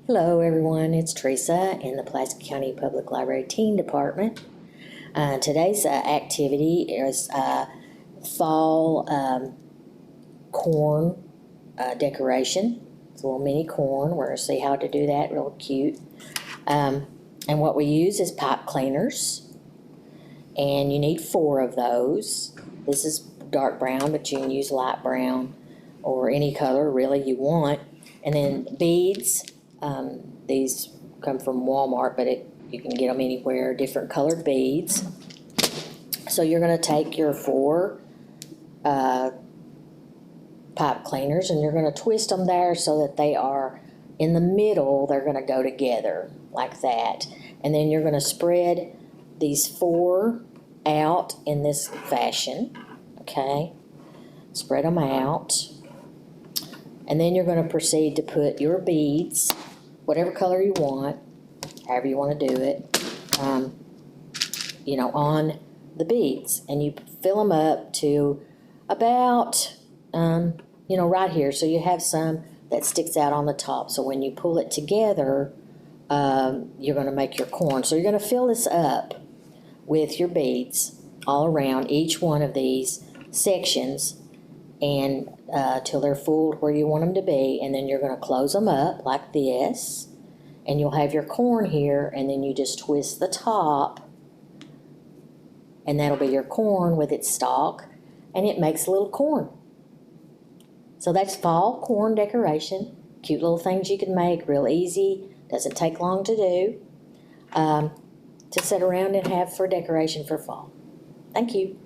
Hello everyone, it's Teresa in the Pulaski County Public Library Teen Department. Today's activity is fall corn decoration. It's a little mini corn. We're going to see how to do that, real cute. And what we use is pipe cleaners, and you need 4 of those. This is dark brown, but you can use light brown or any color really you want. And then beads. These come from Walmart, but you can get them anywhere, different colored beads. So you're going to take your 4 pipe cleaners and you're going to twist them there so that they are in the middle. They're going to go together like that. And then you're going to spread these 4 out in this fashion, okay? Spread them out. And then you're going to proceed to put your beads, whatever color you want, however you want to do it, on the beads. And you fill them up to about, right here. So you have some that sticks out on the top. So when you pull it together, you're going to make your corn. So you're going to fill this up with your beads all around each one of these sections, and till they're full where you want them to be, and then you're going to close them up like this, and you'll have your corn here, and then you just twist the top, and that'll be your corn with its stalk, and it makes a little corn. So that's fall corn decoration. Cute little things you can make, real easy, doesn't take long to do, to sit around and have for decoration for fall. Thank you.